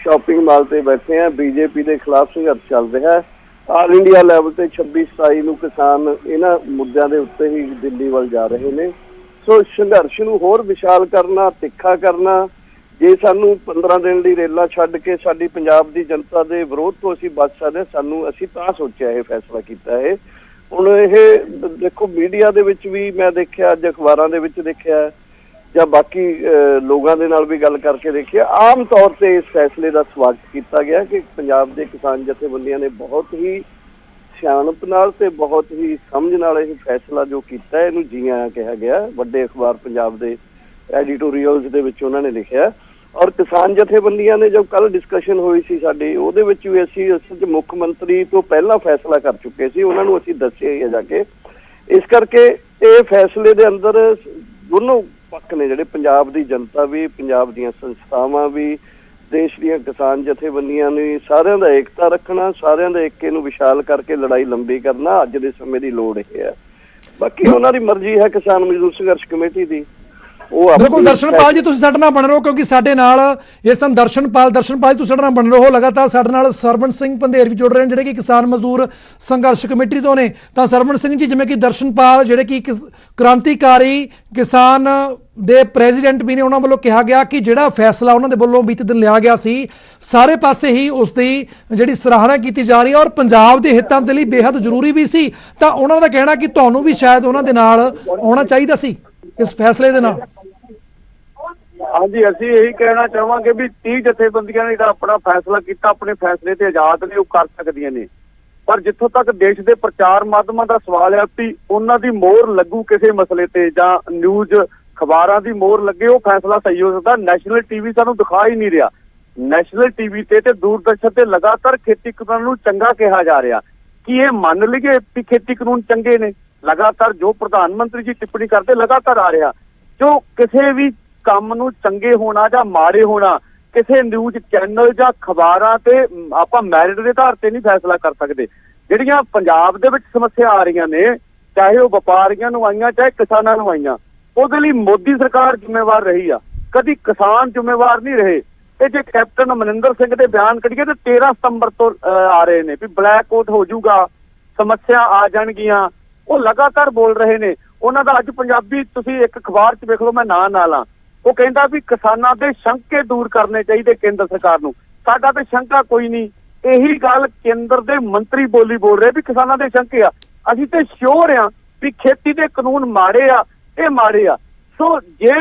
ਸ਼ਾਪਿੰਗ ਮਾਲ ਤੇ ਬੈਠੇ ਆ, ਬੀਜੇਪੀ ਦੇ ਖਿਲਾਫ ਸੰਘਰਸ਼ ਚੱਲ ਰਿਹਾ ਹੈ। ਆਲ ਇੰਡੀਆ ਲੈਵਲ ਤੇ 26-27 ਨੂੰ ਕਿਸਾਨ ਇਹਨਾਂ ਮੁੱਦਿਆਂ ਦੇ ਉੱਤੇ ਹੀ ਦਿੱਲੀ ਵੱਲ ਜਾ ਰਹੇ ਨੇ। ਸੋ ਸੰਘਰਸ਼ ਨੂੰ ਹੋਰ ਵਿਸ਼ਾਲ ਕਰਨਾ, ਤਿੱਖਾ ਕਰਨਾ, ਜੇ ਸਾਨੂੰ 15 ਦਿਨ ਦੀ ਰੇਲਾਂ ਛੱਡ ਕੇ ਸਾਡੀ ਪੰਜਾਬ ਦੀ ਜਨਤਾ ਦੇ ਵਿਰੋਧ ਤੋਂ ਅਸੀਂ ਬਚ ਸਕਦੇ, ਅਸੀਂ ਤਾਂ ਸੋਚਿਆ ਇਹ ਫੈਸਲਾ ਕੀਤਾ ਹੈ। ਹੁਣ ਇਹ ਦੇਖੋ ਮੀਡੀਆ ਦੇ ਵਿੱਚ ਵੀ ਮੈਂ ਦੇਖਿਆ, ਅੱਜ ਅਖਬਾਰਾਂ ਦੇ ਵਿੱਚ ਦੇਖਿਆ ਜਾਂ ਬਾਕੀ ਲੋਕਾਂ ਦੇ ਨਾਲ ਵੀ ਗੱਲ ਕਰਕੇ ਦੇਖਿਆ, ਆਮ ਤੌਰ ਤੇ ਇਸ ਫੈਸਲੇ ਦਾ ਸਵਾਗਤ ਕੀਤਾ ਗਿਆ ਕਿ ਪੰਜਾਬ ਦੇ ਕਿਸਾਨ ਜਥੇਬੰਦੀਆਂ ਨੇ ਬਹੁਤ ਹੀ ਸਿਆਣਪ ਨਾਲ ਤੇ ਬਹੁਤ ਹੀ ਸਮਝ ਨਾਲ ਇਹ ਫੈਸਲਾ ਜੋ ਕੀਤਾ ਇਹਨੂੰ ਜੀ ਆਇਆਂ ਕਿਹਾ ਗਿਆ। ਵੱਡੇ ਅਖਬਾਰ ਪੰਜਾਬ ਦੇ ਐਡੀਟੋਰੀਅਲਸ ਦੇ ਵਿੱਚ ਉਹਨਾਂ ਨੇ ਲਿਖਿਆ ਔਰ ਕਿਸਾਨ ਜਥੇਬੰਦੀਆਂ ਨੇ ਜੋ ਕੱਲ ਡਿਸਕਸ਼ਨ ਹੋਈ ਸੀ ਸਾਡੀ, ਉਹਦੇ ਵਿੱਚ ਵੀ ਅਸੀਂ ਅਸਲ 'ਚ ਮੁੱਖ ਮੰਤਰੀ ਤੋਂ ਪਹਿਲਾਂ ਫੈਸਲਾ ਕਰ ਚੁੱਕੇ ਸੀ, ਉਹਨਾਂ ਨੂੰ ਅਸੀਂ ਦੱਸਿਆ ਹੀ ਜਾ ਕੇ। ਇਸ ਕਰਕੇ ਇਹ ਫੈਸਲੇ ਦੇ ਅੰਦਰ ਦੋਨੋਂ ਪੱਖ ਨੇ, ਜਿਹੜੇ ਪੰਜਾਬ ਦੀ ਜਨਤਾ ਵੀ, ਪੰਜਾਬ ਦੀਆਂ ਸੰਸਥਾਵਾਂ ਵੀ, ਦੇਸ਼ ਦੀਆਂ ਕਿਸਾਨ ਜਥੇਬੰਦੀਆਂ ਨੇ, ਸਾਰਿਆਂ ਦਾ ਏਕਤਾ ਰੱਖਣਾ, ਸਾਰਿਆਂ ਦੇ ਏਕੇ ਨੂੰ ਵਿਸ਼ਾਲ ਕਰਕੇ ਲੜਾਈ ਲੰਬੀ ਕਰਨਾ ਅੱਜ ਦੇ ਸਮੇਂ ਦੀ ਲੋੜ ਇਹ ਹੈ। ਬਾਕੀ ਉਹਨਾਂ ਦੀ ਮਰਜ਼ੀ ਹੈ ਕਿਸਾਨ ਮਜ਼ਦੂਰ ਸੰਘਰਸ਼ ਕਮੇਟੀ ਦੀ। ਬਿਲਕੁਲ ਦਰਸ਼ਨਪਾਲ ਜੀ, ਤੁਸੀਂ ਸਾਡੇ ਨਾਲ ਬਣ ਰਹੋ ਕਿਉਂਕਿ ਸਾਡੇ ਨਾਲ ਇਹ ਸਨ ਦਰਸ਼ਨਪਾਲ ਤੁਸੀਂ ਸਾਡੇ ਨਾਲ ਬਣ ਰਹੋ। ਲਗਾਤਾਰ ਸਾਡੇ ਨਾਲ ਸਰਵਣ ਸਿੰਘ ਪੰਧੇਰ ਵੀ ਜੁੜ ਰਹੇ ਨੇ ਜਿਹੜੇ ਕਿ ਕਿਸਾਨ ਮਜ਼ਦੂਰ ਸੰਘਰਸ਼ ਕਮੇਟੀ ਤੋਂ ਨੇ। ਤਾਂ ਸਰਵਣ ਸਿੰਘ ਜੀ, ਜਿਵੇਂ ਕਿ ਦਰਸ਼ਨਪਾਲ ਜਿਹੜੇ ਕਿ ਕ੍ਰਾਂਤੀਕਾਰੀ ਕਿਸਾਨ ਦੇ ਪ੍ਰੈਜ਼ੀਡੈਂਟ ਵੀ ਨੇ, ਉਹਨਾਂ ਵੱਲੋਂ ਕਿਹਾ ਗਿਆ ਕਿ ਜਿਹੜਾ ਫੈਸਲਾ ਉਹਨਾਂ ਦੇ ਵੱਲੋਂ ਬੀਤੇ ਦਿਨ ਲਿਆ ਗਿਆ ਸੀ, ਸਾਰੇ ਪਾਸੇ ਹੀ ਉਸ ਦੀ ਜਿਹੜੀ ਸਰਾਹਨਾ ਕੀਤੀ ਜਾ ਰਹੀ ਹੈ ਔਰ ਪੰਜਾਬ ਦੇ ਹਿੱਤਾਂ ਦੇ ਲਈ ਬੇਹੱਦ ਜ਼ਰੂਰੀ ਵੀ ਸੀ। ਤਾਂ ਉਹਨਾਂ ਦਾ ਕਹਿਣਾ ਕਿ ਤੁਹਾਨੂੰ ਵੀ ਸ਼ਾਇਦ ਉਹਨਾਂ ਦੇ ਨਾਲ ਆਉਣਾ ਚਾਹੀਦਾ ਸੀ ਇਸ ਫੈਸਲੇ ਦੇ ਨਾਲ। ਹਾਂਜੀ, ਅਸੀਂ ਇਹੀ ਕਹਿਣਾ ਚਾਹਾਂਗੇ ਵੀ 30 ਜਥੇਬੰਦੀਆਂ ਨੇ ਜਿਹੜਾ ਆਪਣਾ ਫੈਸਲਾ ਕੀਤਾ, ਆਪਣੇ ਫੈਸਲੇ ਤੇ ਆਜ਼ਾਦ ਨੇ, ਉਹ ਕਰ ਸਕਦੀਆਂ ਨੇ। ਪਰ ਜਿੱਥੋਂ ਤੱਕ ਦੇਸ਼ ਦੇ ਪ੍ਰਚਾਰ ਮਾਧਿਅਮਾਂ ਦਾ ਸਵਾਲ ਹੈ ਵੀ ਉਹਨਾਂ ਦੀ ਮੋਹਰ ਲੱਗੂ ਕਿਸੇ ਮਸਲੇ ਤੇ ਜਾਂ ਨਿਊਜ਼ ਅਖਬਾਰਾਂ ਦੀ ਮੋਹਰ ਲੱਗੇ, ਉਹ ਫੈਸਲਾ ਸਹੀ ਹੋ ਸਕਦਾ। ਨੈਸ਼ਨਲ ਟੀਵੀ ਸਾਨੂੰ ਦਿਖਾ ਹੀ ਨਹੀਂ ਰਿਹਾ। ਨੈਸ਼ਨਲ ਟੀਵੀ ਤੇ ਦੂਰਦਰਸ਼ਨ ਤੇ ਲਗਾਤਾਰ ਖੇਤੀ ਕਾਨੂੰਨ ਨੂੰ ਚੰਗਾ ਕਿਹਾ ਜਾ ਰਿਹਾ। ਕੀ ਇਹ ਮੰਨ ਲਈਏ ਵੀ ਖੇਤੀ ਕਾਨੂੰਨ ਚੰਗੇ ਨੇ? ਲਗਾਤਾਰ ਜੋ ਪ੍ਰਧਾਨ ਮੰਤਰੀ ਜੀ ਟਿੱਪਣੀ ਕਰਦੇ ਲਗਾਤਾਰ ਆ ਰਿਹਾ। ਜੋ ਕਿਸੇ ਵੀ ਕੰਮ ਨੂੰ ਚੰਗੇ ਹੋਣਾ ਜਾਂ ਮਾੜੇ ਹੋਣਾ ਕਿਸੇ ਨਿਊਜ਼ ਚੈਨਲ ਜਾਂ ਅਖਬਾਰਾਂ ਤੇ ਆਪਾਂ ਮੈਰਿਟ ਦੇ ਆਧਾਰ ਤੇ ਨਹੀਂ ਫੈਸਲਾ ਕਰ ਸਕਦੇ। ਜਿਹੜੀਆਂ ਪੰਜਾਬ ਦੇ ਵਿੱਚ ਸਮੱਸਿਆ ਆ ਰਹੀਆਂ ਨੇ, ਚਾਹੇ ਉਹ ਵਪਾਰੀਆਂ ਨੂੰ ਆਈਆਂ ਚਾਹੇ ਕਿਸਾਨਾਂ ਨੂੰ ਆਈਆਂ, ਉਹਦੇ ਲਈ ਮੋਦੀ ਸਰਕਾਰ ਜ਼ਿੰਮੇਵਾਰ ਰਹੀ ਆ, ਕਦੀ ਕਿਸਾਨ ਜ਼ਿੰਮੇਵਾਰ ਨਹੀਂ ਰਹੇ। ਤੇ ਜੇ ਕੈਪਟਨ ਅਮਰਿੰਦਰ ਸਿੰਘ ਦੇ ਬਿਆਨ ਕੱਢੀਏ ਤੇ 13 ਸਤੰਬਰ ਤੋਂ ਆ ਰਹੇ ਨੇ ਵੀ ਬਲੈਕ ਆਊਟ ਹੋ ਜਾਊਗਾ, ਸਮੱਸਿਆ ਆ ਜਾਣਗੀਆਂ, ਉਹ ਲਗਾਤਾਰ ਬੋਲ ਰਹੇ ਨੇ। ਉਹਨਾਂ ਦਾ ਅੱਜ ਪੰਜਾਬੀ ਤੁਸੀਂ ਇੱਕ ਅਖਬਾਰ 'ਚ ਵੇਖ ਲਓ, ਮੈਂ ਨਾਂ ਨਾ ਲਾਂ, ਉਹ ਕਹਿੰਦਾ ਵੀ ਕਿਸਾਨਾਂ ਦੇ ਸ਼ੰਕੇ ਦੂਰ ਕਰਨੇ ਚਾਹੀਦੇ ਕੇਂਦਰ ਸਰਕਾਰ ਨੂੰ। ਸਾਡਾ ਤੇ ਸ਼ੰਕਾ ਕੋਈ ਨਹੀਂ, ਇਹੀ ਗੱਲ ਕੇਂਦਰ ਦੇ ਮੰਤਰੀ ਬੋਲ ਰਹੇ ਵੀ ਕਿਸਾਨਾਂ ਦੇ ਸ਼ੰਕੇ ਆ। ਅਸੀਂ ਤੇ ਸ਼ੋਰ ਆ ਵੀ ਖੇਤੀ ਦੇ ਕਾਨੂੰਨ ਮਾੜੇ ਆ, ਇਹ ਮਾੜੇ ਆ। ਸੋ ਜੇ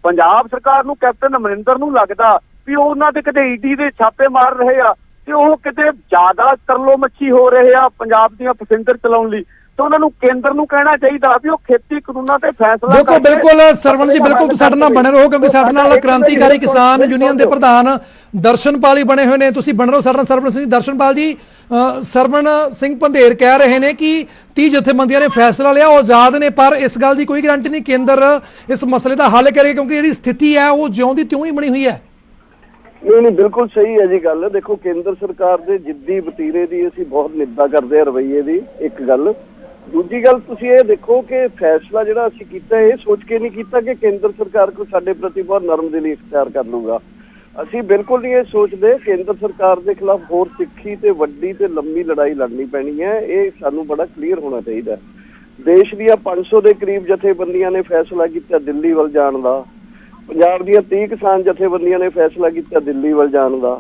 ਪੰਜਾਬ ਸਰਕਾਰ ਨੂੰ, ਕੈਪਟਨ ਅਮਰਿੰਦਰ ਨੂੰ ਲੱਗਦਾ ਵੀ ਉਹਨਾਂ ਦੇ ਕਿਤੇ ਈਡੀ ਦੇ ਛਾਪੇ ਮਾਰ ਰਹੇ ਆ ਤੇ ਉਹ ਕਿਤੇ ਜ਼ਿਆਦਾ ਤਰਲੋ ਮੱਛੀ ਹੋ ਰਹੇ ਆ ਪੰਜਾਬ ਦੀਆਂ ਪੈਸੇਂਜਰ ਚਲਾਉਣ ਲਈ, ਤੇ ਉਹਨਾਂ ਨੂੰ ਕੇਂਦਰ ਨੂੰ ਕਹਿਣਾ ਚਾਹੀਦਾ ਵੀ ਉਹ ਖੇਤੀ ਕਾਨੂੰਨਾਂ ਤੇ ਫੈਸਲਾ ਬਿਲਕੁਲ ਬਿਲਕੁਲ ਸਰਵਣ ਜੀ, ਬਿਲਕੁਲ ਤੁਸੀਂ ਸਾਡੇ ਨਾਲ ਬਣੇ ਰਹੋ, ਕਿਉਂਕਿ ਸਾਡੇ ਨਾਲ ਕ੍ਰਾਂਤੀਕਾਰੀ ਕਿਸਾਨ ਯੂਨੀਅਨ ਦੇ ਪ੍ਰਧਾਨ ਦਰਸ਼ਨਪਾਲ ਹੀ ਬਣੇ ਹੋਏ ਨੇ। ਤੁਸੀਂ ਬਣੇ ਰਹੋ ਸਾਡੇ ਨਾਲ। ਸਰਵਣ ਸਿੰਘ, ਦਰਸ਼ਨਪਾਲ ਜੀ, ਸਰਵਣ ਸਿੰਘ ਪੰਧੇਰ ਕਹਿ ਰਹੇ ਨੇ ਕਿ 30 ਜਥੇਬੰਦੀਆਂ ਨੇ ਫੈਸਲਾ ਲਿਆ, ਉਹ ਆਜ਼ਾਦ ਨੇ, ਪਰ ਇਸ ਗੱਲ ਦੀ ਕੋਈ ਗਾਰੰਟੀ ਨਹੀਂ ਕੇਂਦਰ ਇਸ ਮਸਲੇ ਦਾ ਹੱਲ ਕਰੇਗਾ, ਕਿਉਂਕਿ ਜਿਹੜੀ ਸਥਿਤੀ ਹੈ ਉਹ ਜਿਉਂ ਦੀ ਤਿਉਂ ਹੀ ਬਣੀ ਹੋਈ ਹੈ। ਨਹੀਂ, ਬਿਲਕੁਲ ਸਹੀ ਹੈ ਜੀ ਗੱਲ। ਦੇਖੋ, ਕੇਂਦਰ ਸਰਕਾਰ ਦੇ ਜਿੱਦੀ ਵਤੀਰੇ ਦੀ ਅਸੀਂ ਬਹੁਤ ਨਿੰਦਾ ਕਰਦੇ ਹਾਂ, ਰਵੱਈਏ ਦੀ ਇੱਕ ਗੱਲ। ਦੂਜੀ ਗੱਲ, ਤੁਸੀਂ ਇਹ ਦੇਖੋ ਕਿ ਫੈਸਲਾ ਜਿਹੜਾ ਅਸੀਂ ਕੀਤਾ ਇਹ ਸੋਚ ਕੇ ਨਹੀਂ ਕੀਤਾ ਕਿ ਕੇਂਦਰ ਸਰਕਾਰ ਕੋਈ ਸਾਡੇ ਪ੍ਰਤੀ ਬਹੁਤ ਨਰਮ ਦਿਲੀ ਇਖਤਿਆਰ ਕਰ ਲੂਗਾ। ਅਸੀਂ ਬਿਲਕੁਲ ਨਹੀਂ ਇਹ ਸੋਚਦੇ। ਕੇਂਦਰ ਸਰਕਾਰ ਦੇ ਖਿਲਾਫ ਹੋਰ ਤਿੱਖੀ ਤੇ ਵੱਡੀ ਤੇ ਲੰਮੀ ਲੜਾਈ ਲੜਨੀ ਪੈਣੀ ਹੈ, ਇਹ ਸਾਨੂੰ ਬੜਾ ਕਲੀਅਰ ਹੋਣਾ ਚਾਹੀਦਾ। ਦੇਸ਼ ਦੀਆਂ 500 ਦੇ ਕਰੀਬ ਜਥੇਬੰਦੀਆਂ ਨੇ ਫੈਸਲਾ ਕੀਤਾ ਦਿੱਲੀ ਵੱਲ ਜਾਣ ਦਾ, ਪੰਜਾਬ ਦੀਆਂ 30 ਕਿਸਾਨ ਜਥੇਬੰਦੀਆਂ ਨੇ ਫੈਸਲਾ ਕੀਤਾ ਦਿੱਲੀ ਵੱਲ ਜਾਣ ਦਾ।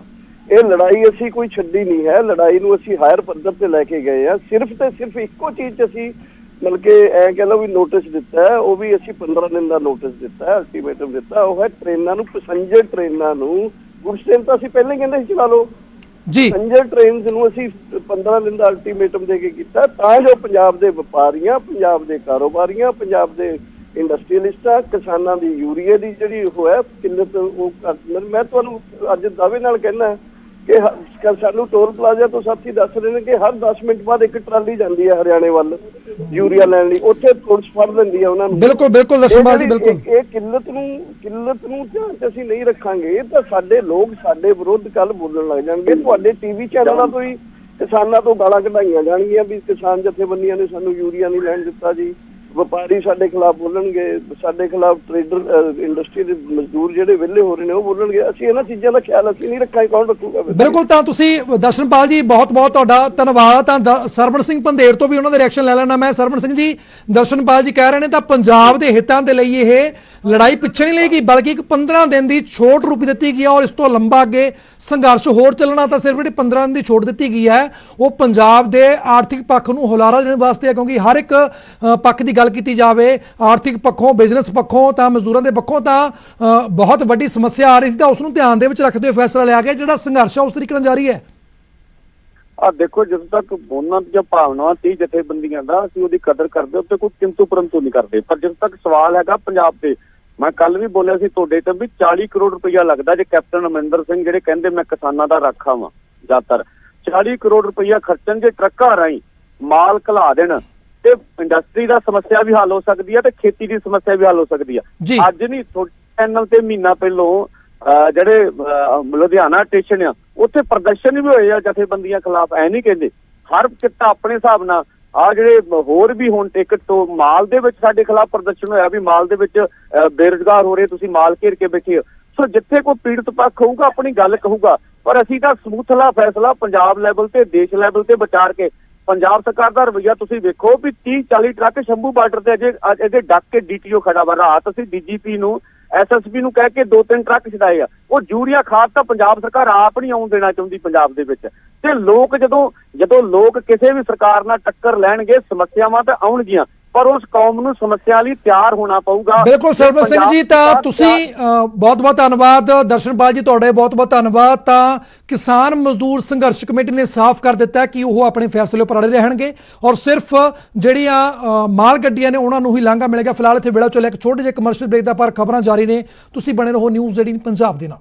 ਇਹ ਲੜਾਈ ਅਸੀਂ ਕੋਈ ਛੱਡੀ ਨਹੀਂ ਹੈ, ਲੜਾਈ ਨੂੰ ਅਸੀਂ ਹਾਇਰ ਪੱਧਰ ਤੇ ਲੈ ਕੇ ਗਏ ਆ। ਸਿਰਫ ਤੇ ਸਿਰਫ ਇੱਕੋ ਚੀਜ਼ 'ਚ ਅਸੀਂ ਮਤਲਬ ਕਿ ਐਂ ਕਹਿ ਲਓ ਵੀ ਨੋਟਿਸ ਦਿੱਤਾ ਹੈ, ਉਹ ਵੀ ਅਸੀਂ 15 ਦਿਨ ਦਾ ਨੋਟਿਸ ਦਿੱਤਾ ਹੈ, ਅਲਟੀਮੇਟਮ ਦਿੱਤਾ। ਉਹ ਹੈ ਟ੍ਰੇਨਾਂ ਨੂੰ, ਪੈਸੰਜਰ ਟ੍ਰੇਨਾਂ ਨੂੰ, ਗੁਡਸ ਟ੍ਰੇਨ ਤਾਂ ਅਸੀਂ ਪਹਿਲਾਂ ਹੀ ਕਹਿੰਦੇ ਸੀ ਚਲਾ ਲਓ ਜੀ, ਪੈਸੰਜਰ ਟ੍ਰੇਨਸ ਨੂੰ ਅਸੀਂ 15 ਦਿਨ ਦਾ ਅਲਟੀਮੇਟਮ ਦੇ ਕੇ ਕੀਤਾ, ਤਾਂ ਜੋ ਪੰਜਾਬ ਦੇ ਵਪਾਰੀਆਂ, ਪੰਜਾਬ ਦੇ ਕਾਰੋਬਾਰੀਆਂ, ਪੰਜਾਬ ਦੇ ਇੰਡਸਟਰੀਅਲਿਸਟਾਂ, ਕਿਸਾਨਾਂ ਦੀ ਯੂਰੀਏ ਦੀ ਜਿਹੜੀ ਉਹ ਹੈ ਕਿੱਲਤ, ਉਹ ਮੈਂ ਤੁਹਾਨੂੰ ਅੱਜ ਦਾਅਵੇ ਨਾਲ ਕਹਿਣਾ ਕਿ ਸਾਨੂੰ ਟੋਲ ਪਲਾਜ਼ਾ ਤੋਂ ਸਾਥੀ ਦੱਸ ਰਹੇ ਨੇ ਕਿ ਹਰ 10 ਮਿੰਟ ਬਾਅਦ ਇੱਕ ਟਰਾਲੀ ਜਾਂਦੀ ਹੈ ਹਰਿਆਣੇ ਵੱਲ ਯੂਰੀਆ ਲੈਣ ਲਈ, ਉੱਥੇ ਪੁਲਿਸ ਫੜ ਲੈਂਦੀ ਹੈ ਉਹਨਾਂ ਨੂੰ। ਬਿਲਕੁਲ ਬਿਲਕੁਲ ਦਰਸ਼ਨਪਾਲ ਜੀ, ਬਿਲਕੁਲ ਇਹ ਕਿੱਲਤ ਨੂੰ ਧਿਆਨ 'ਚ ਅਸੀਂ ਨਹੀਂ ਰੱਖਾਂਗੇ ਤਾਂ ਸਾਡੇ ਲੋਕ ਸਾਡੇ ਵਿਰੁੱਧ ਕੱਲ ਬੋਲਣ ਲੱਗ ਜਾਣਗੇ। ਤੁਹਾਡੇ ਟੀਵੀ ਚੈਨਲਾਂ ਤੋਂ ਹੀ ਕਿਸਾਨਾਂ ਤੋਂ ਗਾਲਾਂ ਕਢਾਈਆਂ ਜਾਣਗੀਆਂ ਵੀ ਕਿਸਾਨ ਜਥੇਬੰਦੀਆਂ ਨੇ ਸਾਨੂੰ ਯੂਰੀਆ ਨਹੀਂ ਲੈਣ ਦਿੱਤਾ ਜੀ, ਵਪਾਰੀ ਸਾਡੇ ਖਿਲਾਫ ਬੋਲਣਗੇ, ਸਾਡੇ ਖਿਲਾਫ ਟ੍ਰੇਡਰ, ਇੰਡਸਟਰੀ ਦੇ ਮਜ਼ਦੂਰ ਜਿਹੜੇ ਵਿਹਲੇ ਹੋ ਰਹੇ ਨੇ ਉਹ ਬੋਲਣਗੇ। ਅਸੀਂ ਇਹਨਾਂ ਚੀਜ਼ਾਂ ਦਾ ਖਿਆਲ ਅਸੀਂ ਨਹੀਂ ਰੱਖਾਂਗੇ, ਕੌਣ ਰੱਖੂਗਾ? ਬਿਲਕੁਲ। ਤਾਂ ਤੁਸੀਂ ਦਰਸ਼ਨਪਾਲ ਜੀ ਬਹੁਤ ਬਹੁਤ ਤੁਹਾਡਾ ਧੰਨਵਾਦ। ਤਾਂ ਸਰਵਣ ਸਿੰਘ ਪੰਧੇਰ ਤੋਂ ਵੀ ਉਹਨਾਂ ਦੇ ਰਿਐਕਸ਼ਨ ਲੈ ਲੈਣਾ ਮੈਂ। ਸਰਵਣ ਸਿੰਘ ਜੀ, ਦਰਸ਼ਨਪਾਲ ਜੀ ਕਹਿ ਰਹੇ ਨੇ ਤਾਂ ਪੰਜਾਬ ਦੇ ਹਿੱਤਾਂ ਦੇ ਲਈ ਇਹ ਲੜਾਈ ਪਿੱਛੇ ਨਹੀਂ ਲਈ ਗਈ, ਬਲਕਿ ਇੱਕ 15 ਦਿਨ ਦੀ ਛੋਟ ਰੂਪੀ ਦਿੱਤੀ ਗਈ ਹੈ, ਔਰ ਇਸ ਤੋਂ ਲੰਬਾ ਅੱਗੇ ਸੰਘਰਸ਼ ਹੋਰ ਚੱਲਣਾ। ਤਾਂ ਸਿਰਫ ਜਿਹੜੀ 15 ਦਿਨ ਦੀ ਛੋਟ ਦਿੱਤੀ ਗਈ ਹੈ ਉਹ ਪੰਜਾਬ ਦੇ ਆਰਥਿਕ ਪੱਖ ਨੂੰ ਹੁਲਾਰਾ ਦੇਣ ਵਾਸਤੇ ਹੈ, ਕਿਉਂਕਿ ਹਰ ਇੱਕ ਪੱਖ ਦੀ ਗੱਲ ਕੀਤੀ ਜਾਵੇ, ਆਰਥਿਕ ਪੱਖੋਂ, ਬਿਜ਼ਨਸ ਪੱਖੋਂ, ਤਾਂ ਮਜ਼ਦੂਰਾਂ ਦੇ ਪੱਖੋਂ ਤਾਂ ਬਹੁਤ ਵੱਡੀ ਸਮੱਸਿਆ ਆ ਰਹੀ ਸੀ, ਤਾਂ ਉਸ ਨੂੰ ਧਿਆਨ ਦੇ ਵਿੱਚ ਰੱਖਦੇ ਹੋਏ ਫੈਸਲਾ ਲਿਆ ਗਿਆ। ਜਿਹੜਾ ਸੰਘਰਸ਼ ਹੈ ਉਸ ਤਰੀਕੇ ਨਾਲ ਜਾਰੀ ਹੈ। ਆ ਦੇਖੋ, ਜਦੋਂ ਤੱਕ ਉਹਨਾਂ ਦੀਆਂ ਭਾਵਨਾਵਾਂ 30 ਜਥੇਬੰਦੀਆਂ ਦਾ, ਅਸੀਂ ਉਹਦੀ ਕਦਰ ਕਰਦੇ, ਉੱਤੇ ਕੋਈ ਕਿੰਤੂ ਪਰੰਤੂ ਨਹੀਂ ਕਰਦੇ। ਪਰ ਜਦੋਂ ਤੱਕ ਸਵਾਲ ਹੈਗਾ ਪੰਜਾਬ ਤੇ, ਮੈਂ ਕੱਲ ਵੀ ਬੋਲਿਆ ਸੀ ਤੁਹਾਡੇ ਤੇ ਵੀ 40 ਕਰੋੜ ਰੁਪਈਆ ਲੱਗਦਾ ਜੇ ਕੈਪਟਨ ਅਮਰਿੰਦਰ ਸਿੰਘ ਜਿਹੜੇ ਕਹਿੰਦੇ ਮੈਂ ਕਿਸਾਨਾਂ ਦਾ ਰਾਖਾ ਵਾਂ, ਜ਼ਿਆਦਾਤਰ 40 ਕਰੋੜ ਰੁਪਈਆ ਖਰਚਣ ਜੇ ਟਰੱਕਾਂ ਰਾਹੀਂ ਮਾਲ ਘਲਾ ਦੇਣ ਤੇ ਇੰਡਸਟਰੀ ਦਾ ਸਮੱਸਿਆ ਵੀ ਹੱਲ ਹੋ ਸਕਦੀ ਹੈ ਤੇ ਖੇਤੀ ਦੀ ਸਮੱਸਿਆ ਵੀ ਹੱਲ ਹੋ ਸਕਦੀ ਹੈ। ਅੱਜ ਨਹੀਂ, ਚੈਨਲ ਤੇ ਮਹੀਨਾ ਪਹਿਲੋਂ ਜਿਹੜੇ ਲੁਧਿਆਣਾ ਸਟੇਸ਼ਨ ਆ ਉੱਥੇ ਪ੍ਰਦਰਸ਼ਨ ਵੀ ਹੋਏ ਆ ਜਥੇਬੰਦੀਆਂ ਖਿਲਾਫ। ਐ ਨਹੀਂ ਕਹਿੰਦੇ, ਹਰ ਕਿੱਤਾ ਆਪਣੇ ਹਿਸਾਬ ਨਾਲ। ਆ ਜਿਹੜੇ ਹੋਰ ਵੀ ਹੁਣ ਟਿਕਟ ਤੋਂ ਮਾਲ ਦੇ ਵਿੱਚ ਸਾਡੇ ਖਿਲਾਫ ਪ੍ਰਦਰਸ਼ਨ ਹੋਇਆ ਵੀ ਮਾਲ ਦੇ ਵਿੱਚ ਬੇਰੁਜ਼ਗਾਰ ਹੋ ਰਹੇ, ਤੁਸੀਂ ਮਾਲ ਘੇਰ ਕੇ ਬੈਠੇ ਹੋ। ਸੋ ਜਿੱਥੇ ਕੋਈ ਪੀੜਤ ਪੱਖ ਹੋਊਗਾ ਆਪਣੀ ਗੱਲ ਕਹੂਗਾ, ਪਰ ਅਸੀਂ ਤਾਂ ਸਮੂਥਲਾ ਫੈਸਲਾ ਪੰਜਾਬ ਲੈਵਲ ਤੇ, ਦੇਸ਼ ਲੈਵਲ ਤੇ ਵਿਚਾਰ ਕੇ, ਪੰਜਾਬ ਸਰਕਾਰ ਦਾ ਰਵੱਈਆ ਤੁਸੀਂ ਵੇਖੋ ਵੀ 30-40 ਟਰੱਕ ਸ਼ੰਭੂ ਬਾਰਡਰ ਤੇ ਅਜੇ ਡੱਕ ਕੇ ਡੀਟੀਓ ਖੜਾ ਵਾ। ਰਾਤ ਅਸੀਂ ਡੀਜੀਪੀ ਨੂੰ, ਐਸਐਸਪੀ ਨੂੰ ਕਹਿ ਕੇ 2-3 ਟਰੱਕ ਛਡਾਏ ਆ। ਉਹ ਯੂਰੀਆ ਖਾਦ ਤਾਂ ਪੰਜਾਬ ਸਰਕਾਰ ਆਪ ਨਹੀਂ ਆਉਣ ਦੇਣਾ ਚਾਹੁੰਦੀ ਪੰਜਾਬ ਦੇ ਵਿੱਚ। ਤੇ ਲੋਕ ਜਦੋਂ ਲੋਕ ਕਿਸੇ ਵੀ ਸਰਕਾਰ ਨਾਲ ਟੱਕਰ ਲੈਣਗੇ, ਸਮੱਸਿਆਵਾਂ ਤਾਂ ਆਉਣਗੀਆਂ, ਪਰ ਉਸ ਕੌਮ ਨੂੰ ਸਮੱਸਿਆ ਲਈ ਤਿਆਰ ਹੋਣਾ ਪਊਗਾ। ਬਿਲਕੁਲ ਸਰਵਣ ਸਿੰਘ ਜੀ, ਤਾਂ ਤੁਸੀਂ ਬਹੁਤ ਬਹੁਤ ਧੰਨਵਾਦ। ਦਰਸ਼ਨਪਾਲ ਜੀ, ਤੁਹਾਡੇ ਬਹੁਤ ਬਹੁਤ ਧੰਨਵਾਦ। ਤਾਂ ਕਿਸਾਨ ਮਜ਼ਦੂਰ ਸੰਘਰਸ਼ ਕਮੇਟੀ ਨੇ ਸਾਫ਼ ਕਰ ਦਿੱਤਾ ਕਿ ਉਹ ਆਪਣੇ ਫੈਸਲੇ ਉੱਪਰ ਅੜੇ ਰਹਿਣਗੇ ਔਰ ਸਿਰਫ ਜਿਹੜੀਆਂ ਮਾਲ ਗੱਡੀਆਂ ਨੇ ਉਹਨਾਂ ਨੂੰ ਹੀ ਲਾਂਘਾ ਮਿਲੇਗਾ। ਫਿਲਹਾਲ ਇੱਥੇ ਵੇਲਾ ਚੋਂ ਲੈ ਕੇ ਛੋਟੇ ਜਿਹੇ ਕਮਰਸ਼ੀਅਲ ਬ੍ਰੇਕ ਦਾ, ਪਰ ਖਬਰਾਂ ਜਾਰੀ ਨੇ। ਤੁਸੀਂ ਬਣੇ ਰਹੋ ਨਿਊਜ਼ 18 ਪੰਜਾਬ ਦੇ ਨਾਲ।